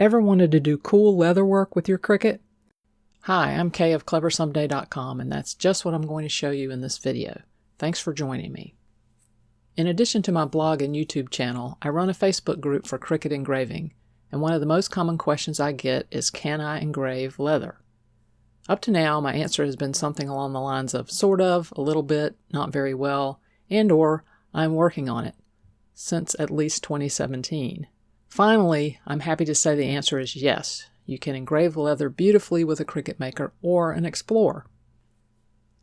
Ever wanted to do cool leather work with your Cricut? Hi, I'm Kay of CleverSomeday.com, and that's just what I'm going to show you in this video. Thanks for joining me. In addition to my blog and YouTube channel, I run a Facebook group for Cricut Engraving, and one of the most common questions I get is, can I engrave leather? Up to now, my answer has been something along the lines of sort of, a little bit, not very well, and or I'm working on it, since at least 2017. Finally, I'm happy to say the answer is yes. You can engrave leather beautifully with a Cricut Maker or an Explore.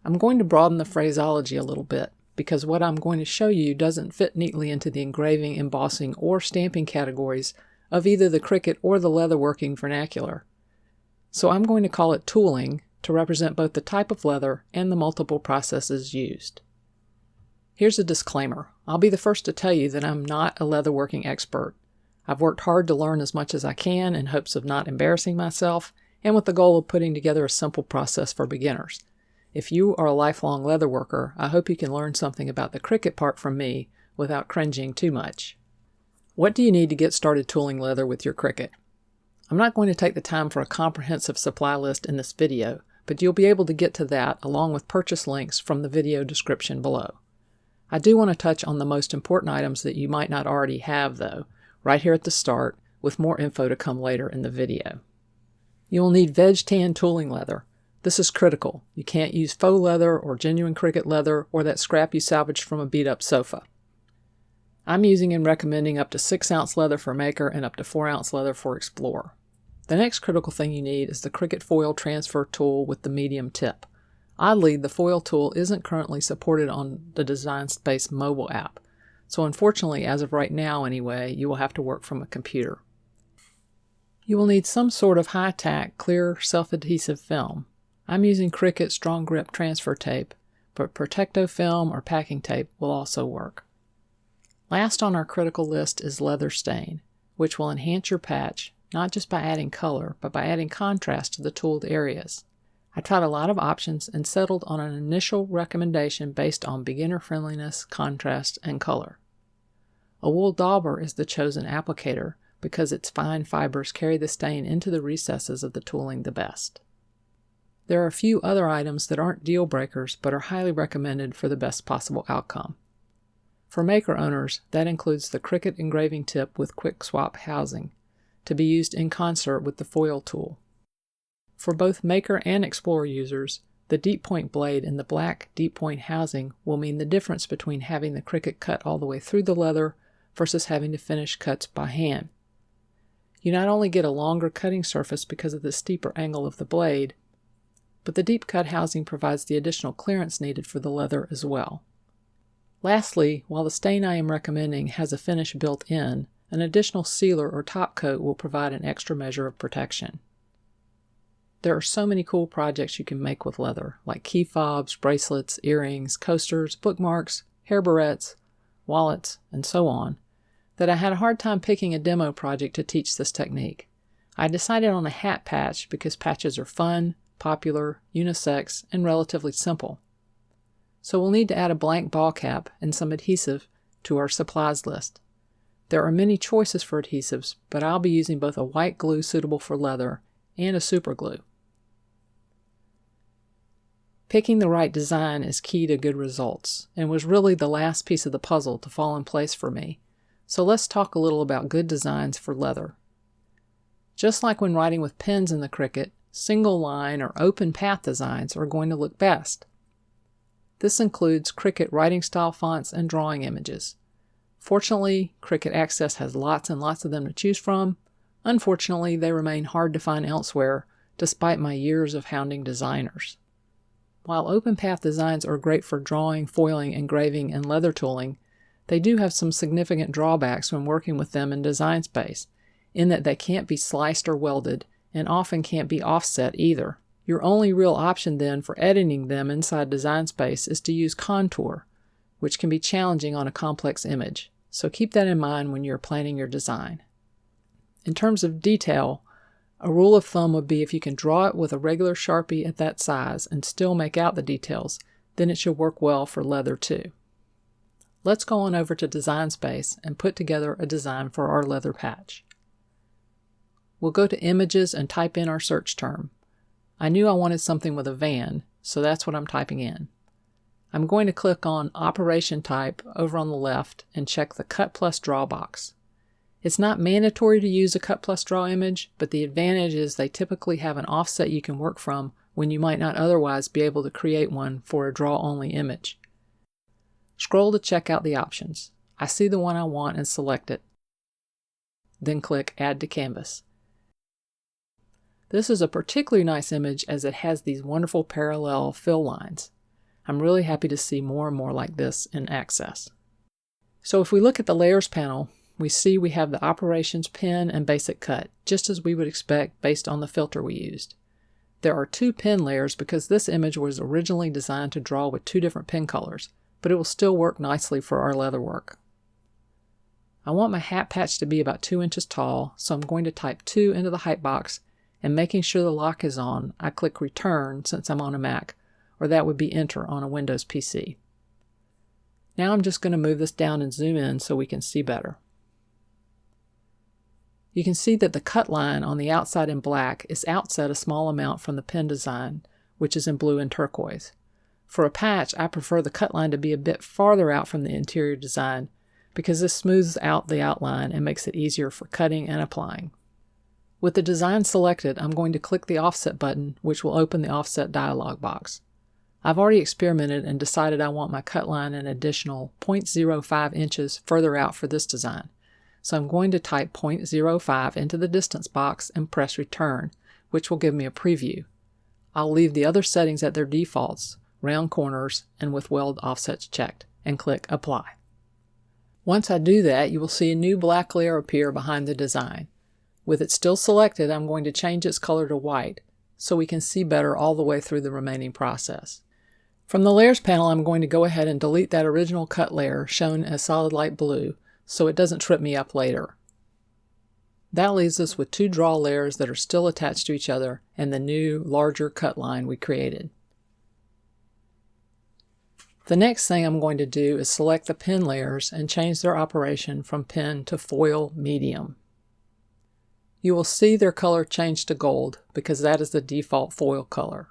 I'm going to broaden the phraseology a little bit because what I'm going to show you doesn't fit neatly into the engraving, embossing, or stamping categories of either the Cricut or the leatherworking vernacular. So I'm going to call it tooling to represent both the type of leather and the multiple processes used. Here's a disclaimer. I'll be the first to tell you that I'm not a leatherworking expert. I've worked hard to learn as much as I can in hopes of not embarrassing myself and with the goal of putting together a simple process for beginners. If you are a lifelong leather worker, I hope you can learn something about the Cricut part from me without cringing too much. What do you need to get started tooling leather with your Cricut? I'm not going to take the time for a comprehensive supply list in this video, but you'll be able to get to that along with purchase links from the video description below. I do want to touch on the most important items that you might not already have though, right here at the start, with more info to come later in the video. You will need Veg Tan Tooling Leather. This is critical. You can't use faux leather or genuine Cricut leather or that scrap you salvaged from a beat-up sofa. I'm using and recommending up to 6-ounce leather for Maker and up to 4-ounce leather for Explore. The next critical thing you need is the Cricut Foil Transfer Tool with the medium tip. Oddly, the foil tool isn't currently supported on the Design Space mobile app. So unfortunately, as of right now anyway, you will have to work from a computer. You will need some sort of high-tack, clear, self-adhesive film. I'm using Cricut Strong Grip Transfer Tape, but Protecto film or packing tape will also work. Last on our critical list is leather stain, which will enhance your patch, not just by adding color, but by adding contrast to the tooled areas. I tried a lot of options and settled on an initial recommendation based on beginner friendliness, contrast, and color. A wool dauber is the chosen applicator because its fine fibers carry the stain into the recesses of the tooling the best. There are a few other items that aren't deal breakers but are highly recommended for the best possible outcome. For Maker owners, that includes the Cricut engraving tip with quick swap housing, to be used in concert with the foil tool. For both Maker and Explore users, the deep point blade and the black deep point housing will mean the difference between having the Cricut cut all the way through the leather versus having to finish cuts by hand. You not only get a longer cutting surface because of the steeper angle of the blade, but the deep cut housing provides the additional clearance needed for the leather as well. Lastly, while the stain I am recommending has a finish built in, an additional sealer or top coat will provide an extra measure of protection. There are so many cool projects you can make with leather, like key fobs, bracelets, earrings, coasters, bookmarks, hair barrettes, wallets, and so on, that I had a hard time picking a demo project to teach this technique. I decided on a hat patch because patches are fun, popular, unisex, and relatively simple. So we'll need to add a blank ball cap and some adhesive to our supplies list. There are many choices for adhesives, but I'll be using both a white glue suitable for leather and a super glue. Picking the right design is key to good results, and was really the last piece of the puzzle to fall in place for me. So let's talk a little about good designs for leather. Just like when writing with pens in the Cricut, single line or open path designs are going to look best. This includes Cricut writing style fonts and drawing images. Fortunately, Cricut Access has lots and lots of them to choose from. Unfortunately, they remain hard to find elsewhere, despite my years of hounding designers. While open path designs are great for drawing, foiling, engraving, and leather tooling, they do have some significant drawbacks when working with them in Design Space, in that they can't be sliced or welded, and often can't be offset either. Your only real option then for editing them inside Design Space is to use contour, which can be challenging on a complex image, so keep that in mind when you're planning your design. In terms of detail, a rule of thumb would be if you can draw it with a regular Sharpie at that size and still make out the details, then it should work well for leather too. Let's go on over to Design Space and put together a design for our leather patch. We'll go to Images and type in our search term. I knew I wanted something with a van, so that's what I'm typing in. I'm going to click on Operation Type over on the left and check the Cut Plus Draw box. It's not mandatory to use a Cut Plus Draw image, but the advantage is they typically have an offset you can work from when you might not otherwise be able to create one for a draw-only image. Scroll to check out the options. I see the one I want and select it. Then click Add to Canvas. This is a particularly nice image as it has these wonderful parallel fill lines. I'm really happy to see more and more like this in Access. So if we look at the Layers panel, we see we have the Operations Pen and Basic Cut, just as we would expect based on the filter we used. There are 2 pen layers because this image was originally designed to draw with 2 different pen colors, but it will still work nicely for our leather work. I want my hat patch to be about 2 inches tall, so I'm going to type 2 into the height box, and making sure the lock is on, I click Return since I'm on a Mac, or that would be Enter on a Windows PC. Now I'm just going to move this down and zoom in so we can see better. You can see that the cut line on the outside in black is outset a small amount from the pen design, which is in blue and turquoise. For a patch, I prefer the cut line to be a bit farther out from the interior design because this smooths out the outline and makes it easier for cutting and applying. With the design selected, I'm going to click the Offset button, which will open the Offset dialog box. I've already experimented and decided I want my cut line an additional 0.05 inches further out for this design. So I'm going to type 0.05 into the distance box and press Return, which will give me a preview. I'll leave the other settings at their defaults, round corners, and with weld offsets checked, and click Apply. Once I do that, you will see a new black layer appear behind the design. With it still selected, I'm going to change its color to white, so we can see better all the way through the remaining process. From the Layers panel, I'm going to go ahead and delete that original cut layer shown as solid light blue, so it doesn't trip me up later. That leaves us with 2 draw layers that are still attached to each other and the new, larger cut line we created. The next thing I'm going to do is select the pen layers and change their operation from pen to foil medium. You will see their color change to gold because that is the default foil color.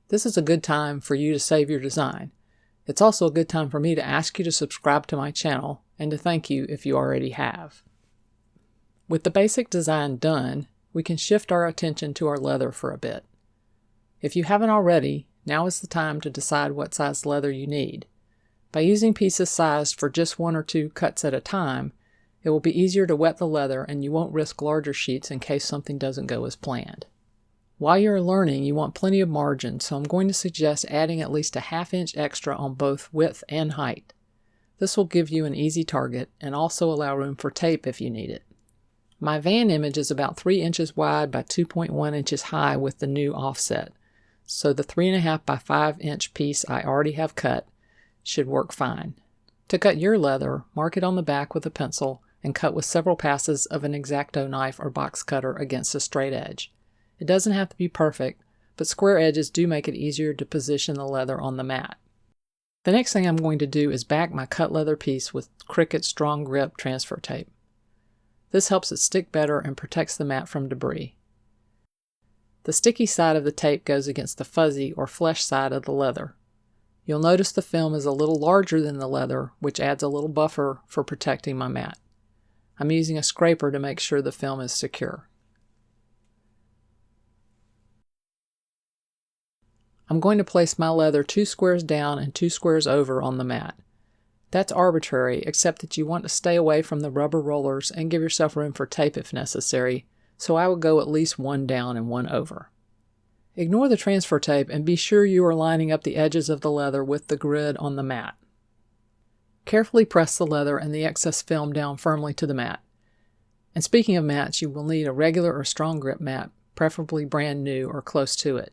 This is a good time for you to save your design. It's also a good time for me to ask you to subscribe to my channel and to thank you if you already have. With the basic design done, we can shift our attention to our leather for a bit. If you haven't already, now is the time to decide what size leather you need. By using pieces sized for just 1 or 2 cuts at a time, it will be easier to wet the leather and you won't risk larger sheets in case something doesn't go as planned. While you're learning, you want plenty of margin, so I'm going to suggest adding at least a ½ inch extra on both width and height. This will give you an easy target and also allow room for tape if you need it. My van image is about 3 inches wide by 2.1 inches high with the new offset, so the 3.5 by 5 inch piece I already have cut should work fine. To cut your leather, mark it on the back with a pencil and cut with several passes of an X-Acto knife or box cutter against a straight edge. It doesn't have to be perfect, but square edges do make it easier to position the leather on the mat. The next thing I'm going to do is back my cut leather piece with Cricut Strong Grip transfer tape. This helps it stick better and protects the mat from debris. The sticky side of the tape goes against the fuzzy or flesh side of the leather. You'll notice the film is a little larger than the leather, which adds a little buffer for protecting my mat. I'm using a scraper to make sure the film is secure. I'm going to place my leather 2 squares down and 2 squares over on the mat. That's arbitrary, except that you want to stay away from the rubber rollers and give yourself room for tape if necessary, so I would go at least 1 down and 1 over. Ignore the transfer tape and be sure you are lining up the edges of the leather with the grid on the mat. Carefully press the leather and the excess film down firmly to the mat. And speaking of mats, you will need a regular or strong grip mat, preferably brand new or close to it.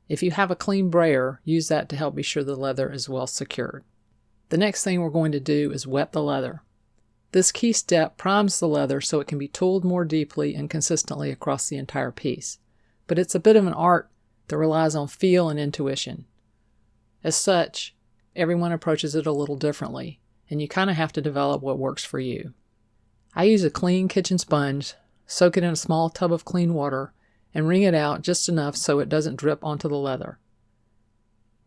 If you have a clean brayer, use that to help be sure the leather is well secured. The next thing we're going to do is wet the leather. This key step primes the leather so it can be tooled more deeply and consistently across the entire piece. But it's a bit of an art that relies on feel and intuition. As such, everyone approaches it a little differently, and you kind of have to develop what works for you. I use a clean kitchen sponge, soak it in a small tub of clean water, and wring it out just enough so it doesn't drip onto the leather.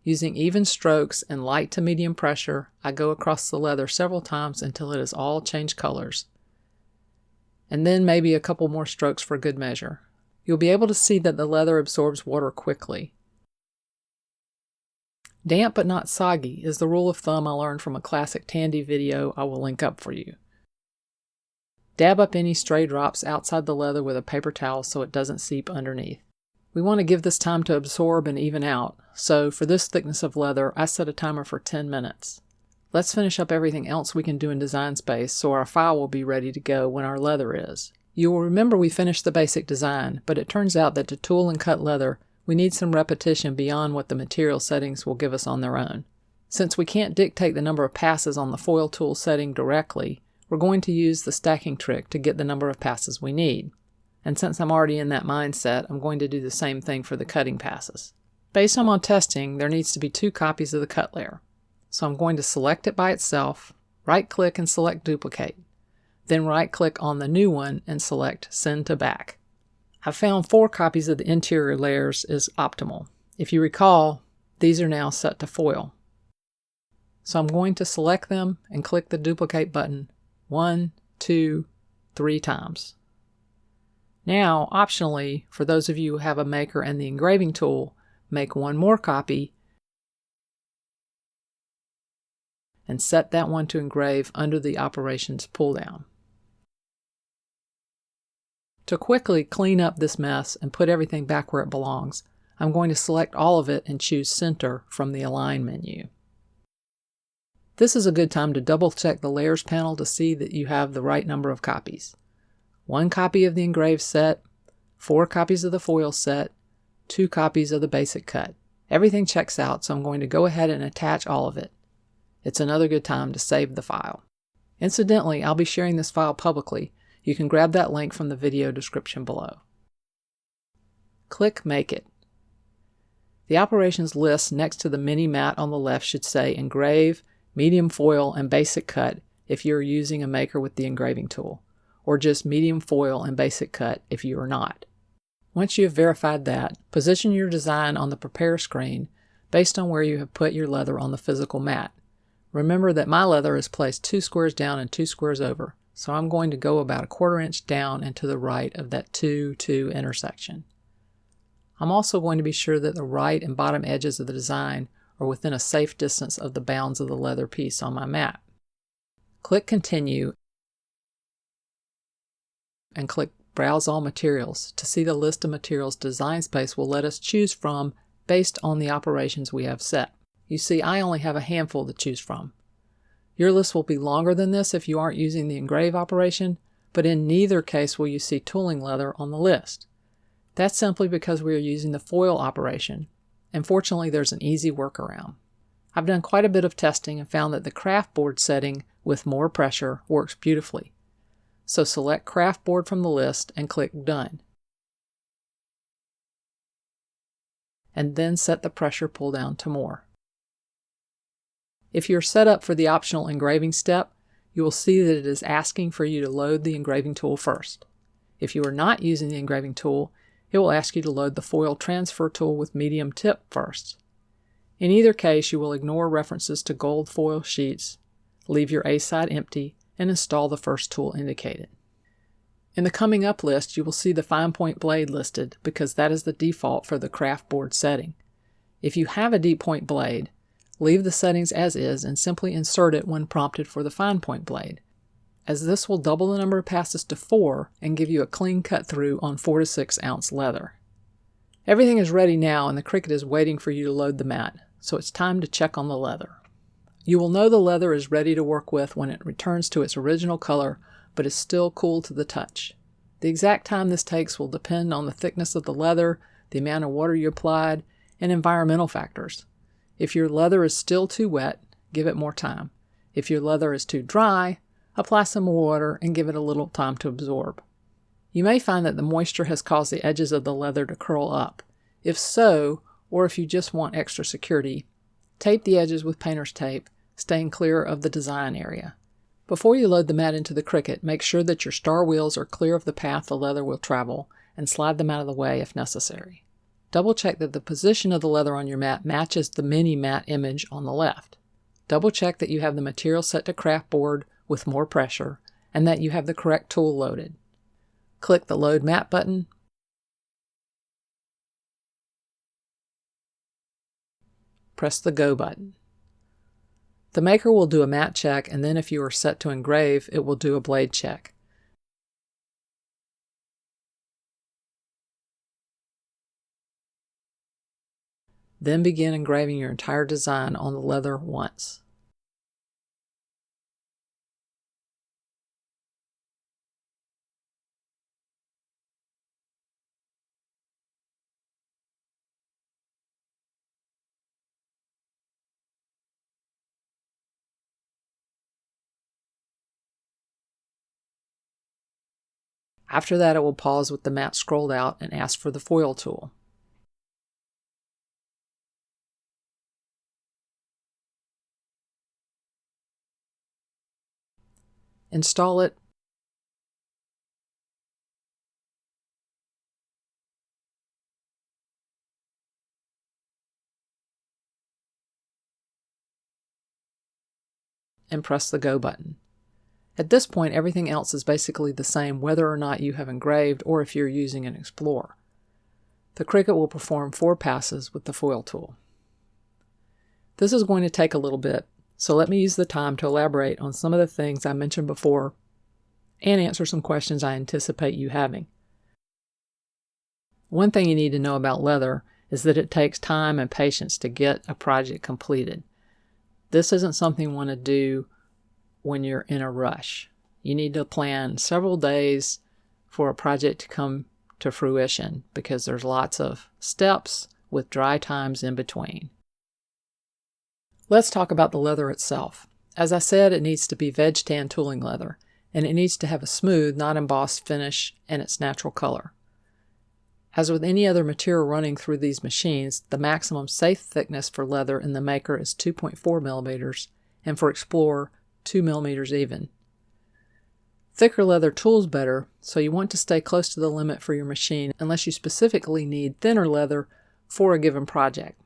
Using even strokes and light to medium pressure, I go across the leather several times until it has all changed colors. And then maybe a couple more strokes for good measure. You'll be able to see that the leather absorbs water quickly. Damp but not soggy is the rule of thumb I learned from a classic Tandy video I will link up for you. Dab up any stray drops outside the leather with a paper towel so it doesn't seep underneath. We want to give this time to absorb and even out, so for this thickness of leather, I set a timer for 10 minutes. Let's finish up everything else we can do in Design Space so our file will be ready to go when our leather is. You will remember we finished the basic design, but it turns out that to tool and cut leather, we need some repetition beyond what the material settings will give us on their own. Since we can't dictate the number of passes on the foil tool setting directly, we're going to use the stacking trick to get the number of passes we need. And since I'm already in that mindset, I'm going to do the same thing for the cutting passes. Based on my testing, there needs to be 2 copies of the cut layer. So I'm going to select it by itself, right-click and select Duplicate. Then right-click on the new one and select Send to Back. I found 4 copies of the interior layers is optimal. If you recall, these are now set to foil. So I'm going to select them and click the Duplicate button 1, 2, 3 times. Now, optionally, for those of you who have a Maker and the engraving tool, make 1 more copy and set that one to engrave under the Operations pull-down. To quickly clean up this mess and put everything back where it belongs, I'm going to select all of it and choose Center from the Align menu. This is a good time to double-check the Layers panel to see that you have the right number of copies. 1 copy of the engraved set, 4 copies of the foil set, 2 copies of the basic cut. Everything checks out, so I'm going to go ahead and attach all of it. It's another good time to save the file. Incidentally, I'll be sharing this file publicly. You can grab that link from the video description below. Click Make It. The operations list next to the mini mat on the left should say Engrave, Medium Foil, and Basic Cut if you're using a Maker with the engraving tool, or just Medium Foil and Basic Cut if you are not. Once you have verified that, position your design on the Prepare screen based on where you have put your leather on the physical mat. Remember that my leather is placed 2 squares down and 2 squares over, so I'm going to go about 1/4 inch down and to the right of that 2-2 intersection. I'm also going to be sure that the right and bottom edges of the design are within a safe distance of the bounds of the leather piece on my mat. Click Continue and click Browse All Materials to see the list of materials Design Space will let us choose from based on the operations we have set. You see, I only have a handful to choose from. Your list will be longer than this if you aren't using the engrave operation, but in neither case will you see tooling leather on the list. That's simply because we are using the foil operation, and fortunately there's an easy workaround. I've done quite a bit of testing and found that the craft board setting with more pressure works beautifully. So select craft board from the list and click Done. And then set the pressure pull down to more. If you're set up for the optional engraving step, you will see that it is asking for you to load the engraving tool first. If you are not using the engraving tool, it will ask you to load the foil transfer tool with medium tip first. In either case, you will ignore references to gold foil sheets, leave your A side empty, and install the first tool indicated. In the Coming Up list, you will see the fine point blade listed because that is the default for the craft board setting. If you have a deep point blade, leave the settings as is and simply insert it when prompted for the fine point blade, as this will double the number of passes to 4 and give you a clean cut through on 4 to 6 ounce leather. Everything is ready now and the Cricut is waiting for you to load the mat, so it's time to check on the leather. You will know the leather is ready to work with when it returns to its original color, but is still cool to the touch. The exact time this takes will depend on the thickness of the leather, the amount of water you applied, and environmental factors. If your leather is still too wet, give it more time. If your leather is too dry, apply some more water and give it a little time to absorb. You may find that the moisture has caused the edges of the leather to curl up. If so, or if you just want extra security, tape the edges with painter's tape, staying clear of the design area. Before you load the mat into the Cricut, make sure that your star wheels are clear of the path the leather will travel and slide them out of the way if necessary. Double check that the position of the leather on your mat matches the mini mat image on the left. Double check that you have the material set to craft board with more pressure and that you have the correct tool loaded. Click the Load Mat button. Press the Go button. The Maker will do a mat check, and then if you are set to engrave, it will do a blade check. Then begin engraving your entire design on the leather once. After that, it will pause with the mat scrolled out and ask for the foil tool. Install it, and press the Go button. At this point, everything else is basically the same whether or not you have engraved or if you're using an Explore. The Cricut will perform 4 passes with the foil tool. This is going to take a little bit, so let me use the time to elaborate on some of the things I mentioned before and answer some questions I anticipate you having. One thing you need to know about leather is that it takes time and patience to get a project completed. This isn't something you want to do when you're in a rush. You need to plan several days for a project to come to fruition because there's lots of steps with dry times in between. Let's talk about the leather itself. As I said, it needs to be Veg Tan Tooling Leather, and it needs to have a smooth, not embossed finish and its natural color. As with any other material running through these machines, the maximum safe thickness for leather in the Maker is 2.4 millimeters, and for Explore, 2 millimeters even. Thicker leather tools better, so you want to stay close to the limit for your machine unless you specifically need thinner leather for a given project.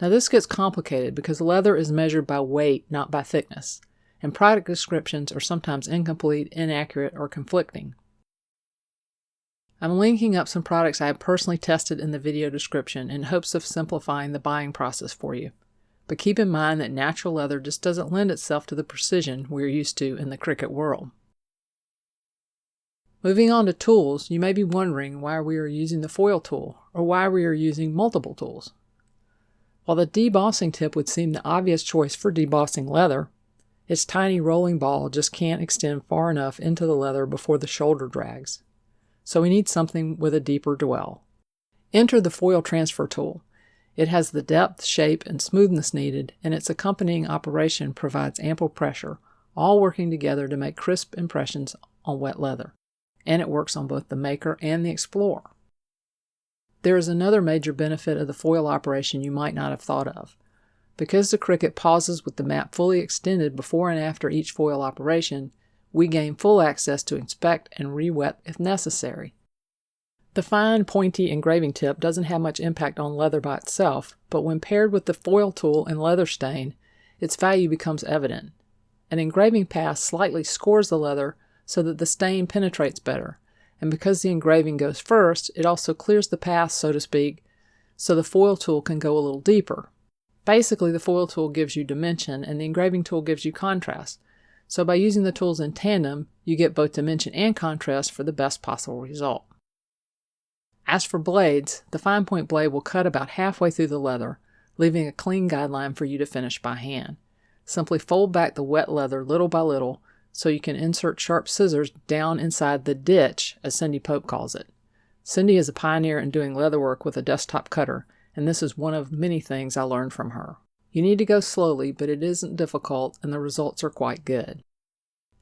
Now this gets complicated because leather is measured by weight, not by thickness, and product descriptions are sometimes incomplete, inaccurate, or conflicting. I'm linking up some products I have personally tested in the video description in hopes of simplifying the buying process for you. But keep in mind that natural leather just doesn't lend itself to the precision we're used to in the Cricut world. Moving on to tools, you may be wondering why we are using the foil tool, or why we are using multiple tools. While the debossing tip would seem the obvious choice for debossing leather, its tiny rolling ball just can't extend far enough into the leather before the shoulder drags. So we need something with a deeper dwell. Enter the foil transfer tool. It has the depth, shape, and smoothness needed, and its accompanying operation provides ample pressure, all working together to make crisp impressions on wet leather. And it works on both the Maker and the Explore. There is another major benefit of the foil operation you might not have thought of. Because the Cricut pauses with the mat fully extended before and after each foil operation, we gain full access to inspect and re-wet if necessary. The fine, pointy engraving tip doesn't have much impact on leather by itself, but when paired with the foil tool and leather stain, its value becomes evident. An engraving pass slightly scores the leather so that the stain penetrates better, and because the engraving goes first, it also clears the path, so to speak, so the foil tool can go a little deeper. Basically, the foil tool gives you dimension and the engraving tool gives you contrast. So by using the tools in tandem, you get both dimension and contrast for the best possible result. As for blades, the fine point blade will cut about halfway through the leather, leaving a clean guideline for you to finish by hand. Simply fold back the wet leather little by little so you can insert sharp scissors down inside the ditch, as Cindy Pope calls it. Cindy is a pioneer in doing leatherwork with a desktop cutter, and this is one of many things I learned from her. You need to go slowly, but it isn't difficult, and the results are quite good.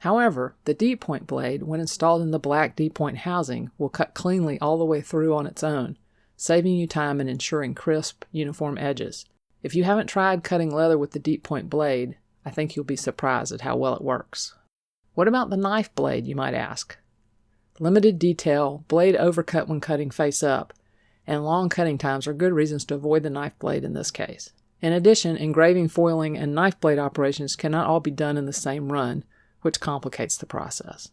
However, the deep point blade, when installed in the black deep point housing, will cut cleanly all the way through on its own, saving you time and ensuring crisp, uniform edges. If you haven't tried cutting leather with the deep point blade, I think you'll be surprised at how well it works. What about the knife blade, you might ask? Limited detail, blade overcut when cutting face up, and long cutting times are good reasons to avoid the knife blade in this case. In addition, engraving, foiling, and knife blade operations cannot all be done in the same run, which complicates the process.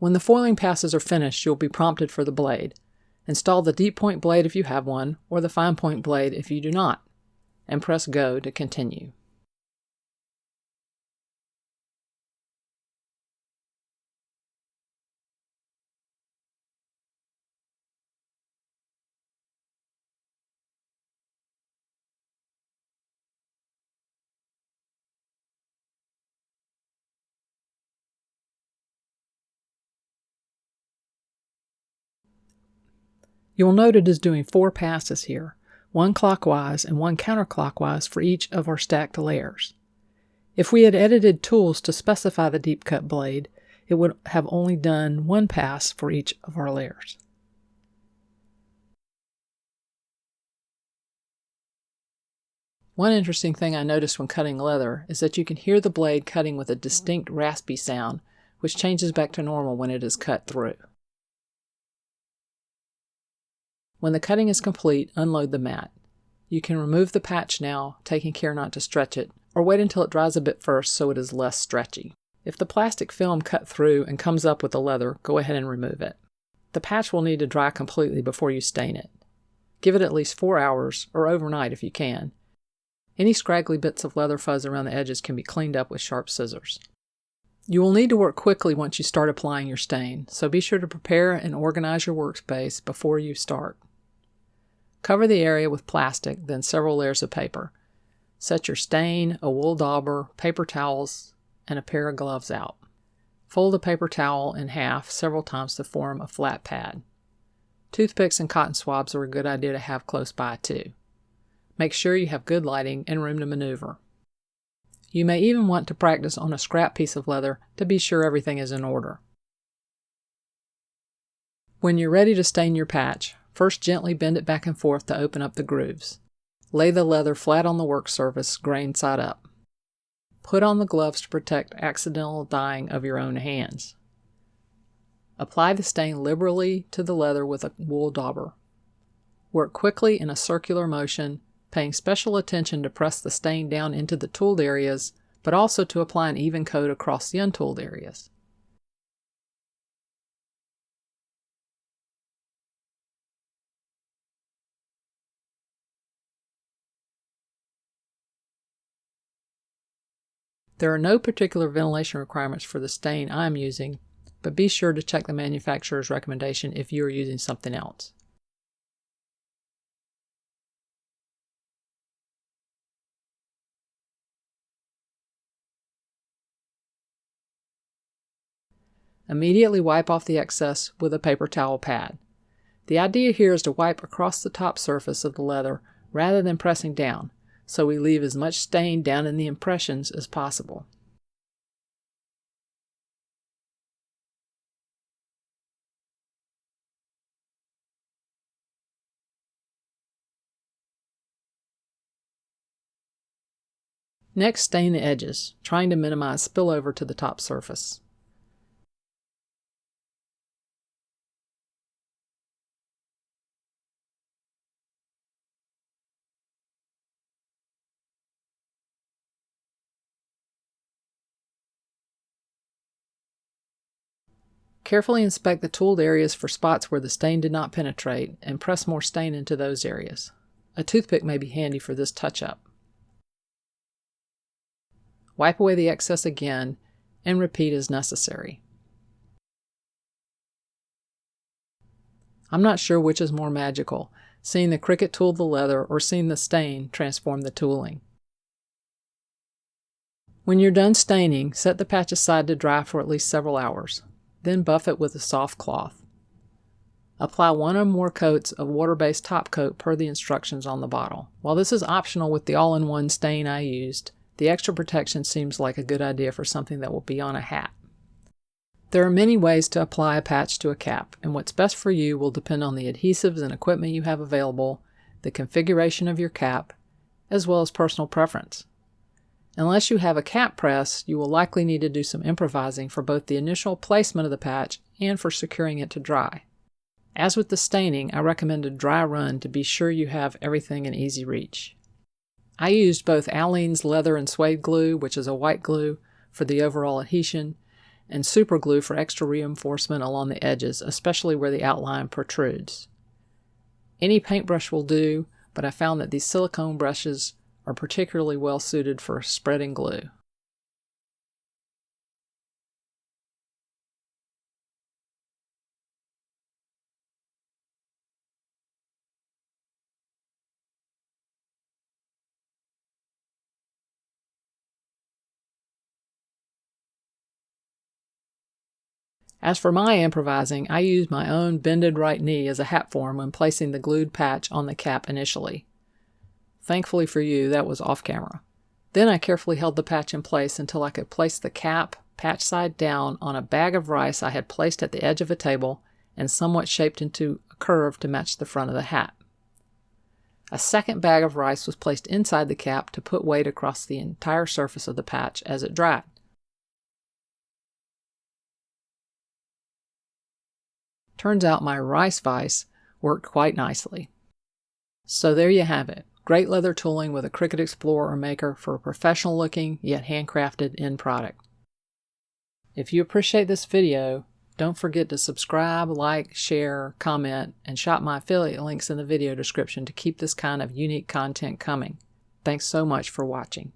When the foiling passes are finished, you'll be prompted for the blade. Install the deep point blade if you have one, or the fine point blade if you do not, and press Go to continue. You'll note it is doing 4 passes here, one clockwise and one counterclockwise for each of our stacked layers. If we had edited tools to specify the deep cut blade, it would have only done 1 pass for each of our layers. One interesting thing I noticed when cutting leather is that you can hear the blade cutting with a distinct raspy sound, which changes back to normal when it is cut through. When the cutting is complete, unload the mat. You can remove the patch now, taking care not to stretch it, or wait until it dries a bit first so it is less stretchy. If the plastic film cut through and comes up with the leather, go ahead and remove it. The patch will need to dry completely before you stain it. Give it at least 4 hours, or overnight if you can. Any scraggly bits of leather fuzz around the edges can be cleaned up with sharp scissors. You will need to work quickly once you start applying your stain, so be sure to prepare and organize your workspace before you start. Cover the area with plastic, then several layers of paper. Set your stain, a wool dauber, paper towels, and a pair of gloves out. Fold the paper towel in half several times to form a flat pad. Toothpicks and cotton swabs are a good idea to have close by too. Make sure you have good lighting and room to maneuver. You may even want to practice on a scrap piece of leather to be sure everything is in order. When you're ready to stain your patch, first gently bend it back and forth to open up the grooves. Lay the leather flat on the work surface, grain side up. Put on the gloves to protect accidental dyeing of your own hands. Apply the stain liberally to the leather with a wool dauber. Work quickly in a circular motion, paying special attention to press the stain down into the tooled areas, but also to apply an even coat across the untooled areas. There are no particular ventilation requirements for the stain I'm using, but be sure to check the manufacturer's recommendation if you are using something else. Immediately wipe off the excess with a paper towel pad. The idea here is to wipe across the top surface of the leather rather than pressing down, so we leave as much stain down in the impressions as possible. Next, stain the edges, trying to minimize spillover to the top surface. Carefully inspect the tooled areas for spots where the stain did not penetrate and press more stain into those areas. A toothpick may be handy for this touch-up. Wipe away the excess again and repeat as necessary. I'm not sure which is more magical, seeing the Cricut tool the leather or seeing the stain transform the tooling. When you're done staining, set the patch aside to dry for at least several hours. Then buff it with a soft cloth. Apply one or more coats of water-based top coat per the instructions on the bottle. While this is optional with the all-in-one stain I used, the extra protection seems like a good idea for something that will be on a hat. There are many ways to apply a patch to a cap, and what's best for you will depend on the adhesives and equipment you have available, the configuration of your cap, as well as personal preference. Unless you have a cap press, you will likely need to do some improvising for both the initial placement of the patch and for securing it to dry. As with the staining, I recommend a dry run to be sure you have everything in easy reach. I used both Aleene's leather and suede glue, which is a white glue, for the overall adhesion, and super glue for extra reinforcement along the edges, especially where the outline protrudes. Any paintbrush will do, but I found that these silicone brushes are particularly well suited for spreading glue. As for my improvising, I used my own bended right knee as a hat form when placing the glued patch on the cap initially. Thankfully for you, that was off camera. Then I carefully held the patch in place until I could place the cap, patch side down, on a bag of rice I had placed at the edge of a table and somewhat shaped into a curve to match the front of the hat. A second bag of rice was placed inside the cap to put weight across the entire surface of the patch as it dried. Turns out my rice vise worked quite nicely. So there you have it. Great leather tooling with a Cricut Explore or Maker for a professional looking yet handcrafted end product. If you appreciate this video, don't forget to subscribe, like, share, comment, and shop my affiliate links in the video description to keep this kind of unique content coming. Thanks so much for watching.